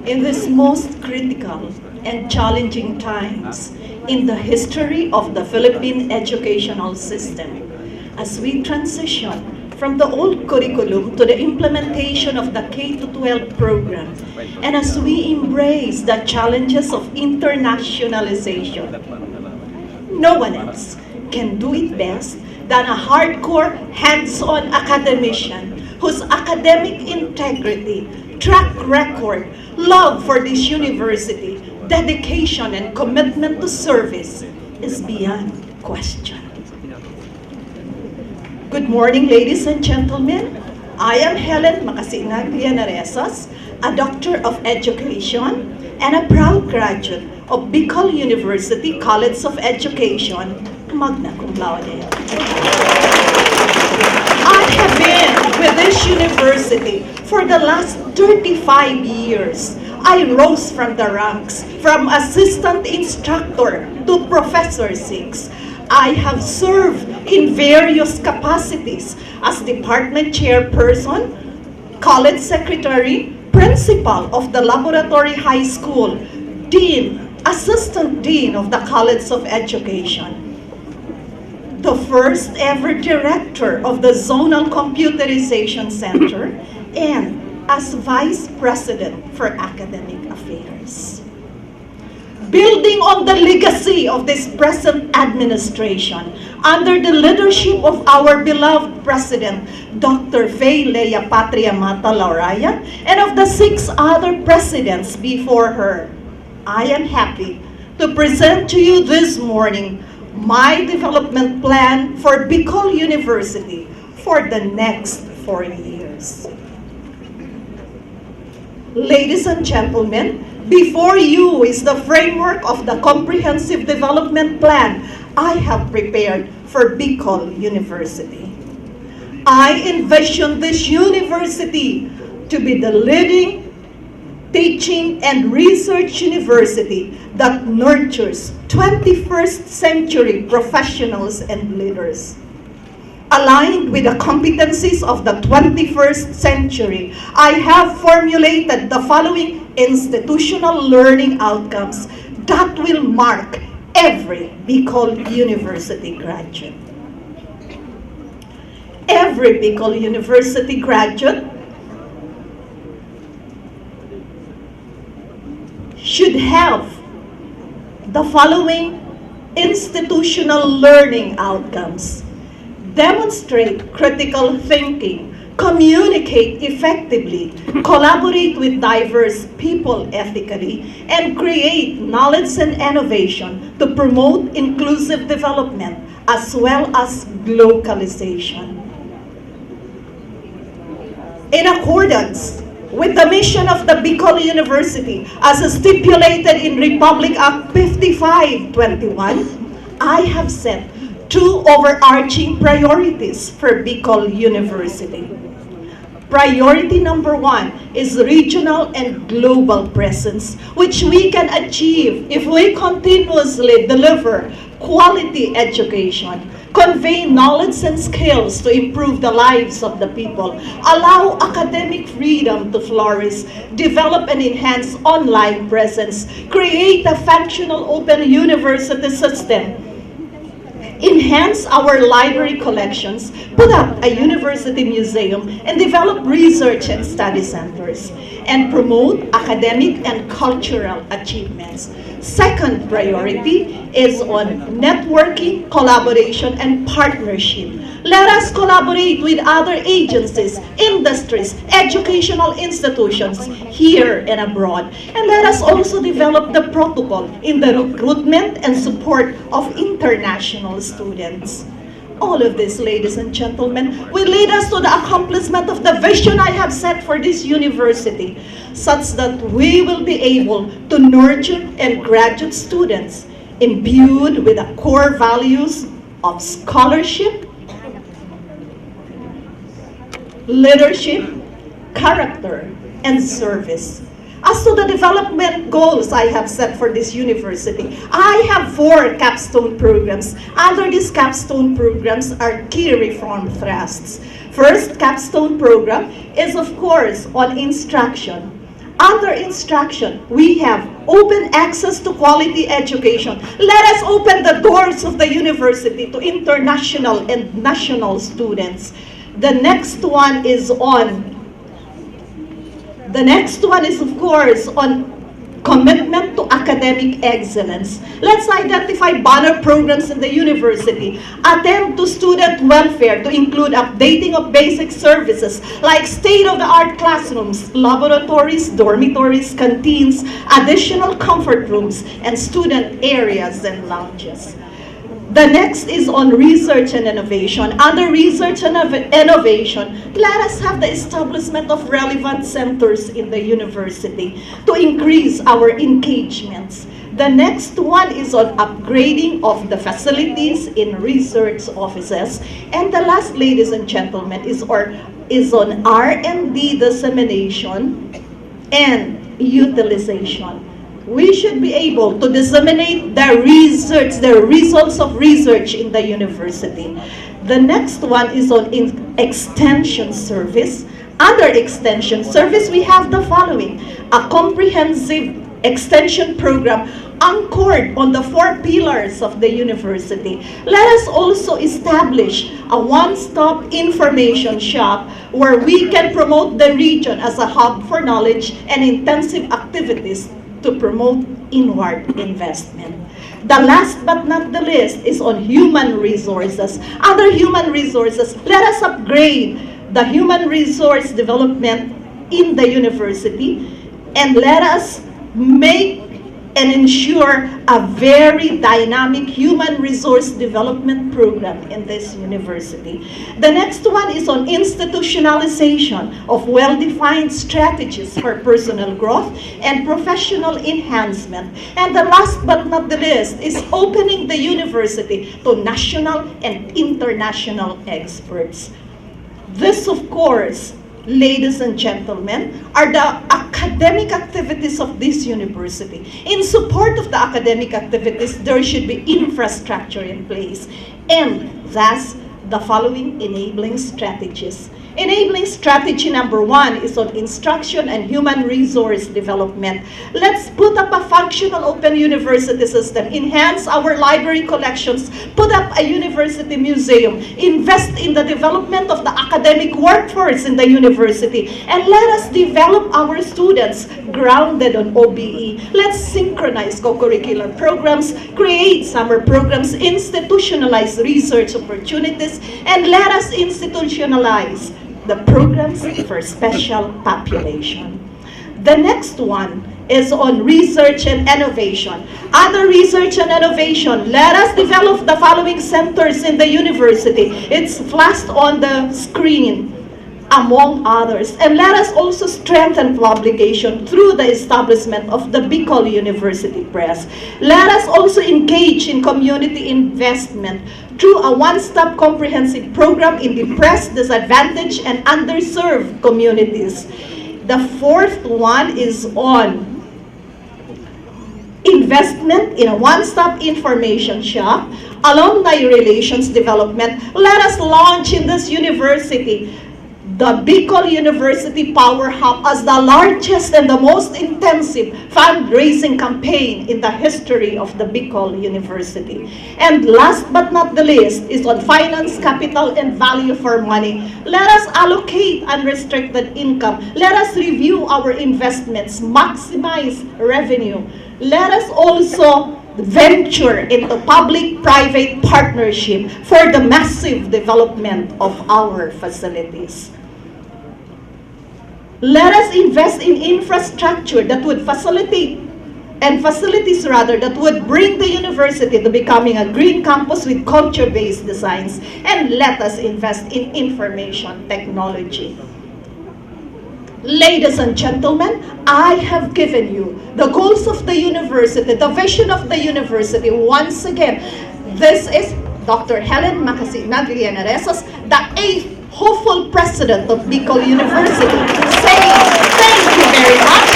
In these most critical and challenging times in the history of the Philippine educational system, as we transition from the old curriculum to the implementation of the K-12 program, and as we embrace the challenges of internationalization, no one else can do it best than a hardcore, hands-on academician whose academic integrity, track record, love for this university, dedication, and commitment to service is beyond question. Good morning, ladies and gentlemen. I am Helen Llenaresas, a Doctor of Education and a proud graduate of Bicol University College of Education, magna cum laude. I have been with this university for the last 35 years. I rose from the ranks, from assistant instructor to Professor 6. I have served in various capacities as department chairperson, college secretary, principal of the Laboratory High School, dean, assistant dean of the College of Education, the first ever director of the Zonal Computerization Center, and as vice president for academic affairs. Building on the legacy of this present administration, under the leadership of our beloved President, Dr. Patria and of the 6 other presidents before her, I am happy to present to you this morning my development plan for Bicol University for the next 4 years. Ladies and gentlemen, before you is the framework of the comprehensive development plan I have prepared for Bicol University. I envision this university to be the leading teaching and research university that nurtures 21st century professionals and leaders. Aligned with the competencies of the 21st century, I have formulated the following institutional learning outcomes that will mark every Bicol University graduate. Every Bicol University graduate should have the following institutional learning outcomes: demonstrate critical thinking, communicate effectively, collaborate with diverse people ethically, and create knowledge and innovation to promote inclusive development as well as localization. In accordance with the mission of the Bicol University as stipulated in Republic Act 5521, I have set 2 overarching priorities for Bicol University. Priority number 1 is regional and global presence, which we can achieve if we continuously deliver quality education, convey knowledge and skills to improve the lives of the people, allow academic freedom to flourish, develop and enhance online presence, create a functional open university system, enhance our library collections, put up a university museum, and develop research and study centers, and promote academic and cultural achievements. Second priority is on networking, collaboration, and partnership. Let us collaborate with other agencies, industries, educational institutions here and abroad. And let us also develop the protocol in the recruitment and support of international students. All of this, ladies and gentlemen, will lead us to the accomplishment of the vision I have set for this university, such that we will be able to nurture and graduate students imbued with the core values of scholarship, leadership, character, and service. As to the development goals I have set for this university, I have 4 capstone programs. Under these capstone programs are key reform thrusts. First capstone program is, of course, on instruction. Under instruction, we have open access to quality education. Let us open the doors of the university to international and national students. The next one is of course on commitment to academic excellence. Let's identify banner programs in the university. Attend to student welfare to include updating of basic services like state-of-the-art classrooms, laboratories, dormitories, canteens, additional comfort rooms, and student areas and lounges. The next is on research and innovation. Under research and innovation, let us have the establishment of relevant centers in the university to increase our engagements. The next one is on upgrading of the facilities in research offices. And the last, ladies and gentlemen, is on R&D dissemination and utilization. We should be able to disseminate the results of research in the university. The next one is on extension service. Under extension service, we have the following: a comprehensive extension program anchored on the 4 pillars of the university. Let us also establish a one-stop information shop where we can promote the region as a hub for knowledge and intensive activities to promote inward investment. The last but not the least is on human resources. Under human resources, let us upgrade the human resource development in the university, and let us make and ensure a very dynamic human resource development program in this university. The next one is on institutionalization of well-defined strategies for personal growth and professional enhancement. And the last but not the least is opening the university to national and international experts. This, of course, ladies and gentlemen, are the academic activities of this university. In support of the academic activities, there should be infrastructure in place, and thus the following enabling strategies. Enabling strategy number 1 is on instruction and human resource development. Let's put up a functional open university system, enhance our library collections, put up a university museum, invest in the development of the academic workforce in the university, and let us develop our students grounded on OBE. Let's synchronize co-curricular programs, create summer programs, institutionalize research opportunities, and let us institutionalize the programs for special population. The next one is on research and innovation. Under research and innovation, let us develop the following centers in the university. It's flashed on the screen, among others. And let us also strengthen publication through the establishment of the Bicol University Press. Let us also engage in community investment through a one-stop comprehensive program in depressed, disadvantaged, and underserved communities. The fourth one is on investment in a one-stop information shop, alumni relations development. Let us launch in this university the Bicol University Power Hub as the largest and the most intensive fundraising campaign in the history of the Bicol University. And last but not the least is on finance, capital, and value for money. Let us allocate unrestricted income. Let us review our investments, maximize revenue. Let us also venture into public-private partnership for the massive development of our facilities. Let us invest in infrastructure that would facilities that would bring the university to becoming a green campus with culture-based designs, and let us invest in information technology. Ladies and gentlemen, I have given you the goals of the university, the vision of the university. Once again, this is Dr. Helen Llenaresas, the 8th hopeful president of Bicol University, saying thank you very much.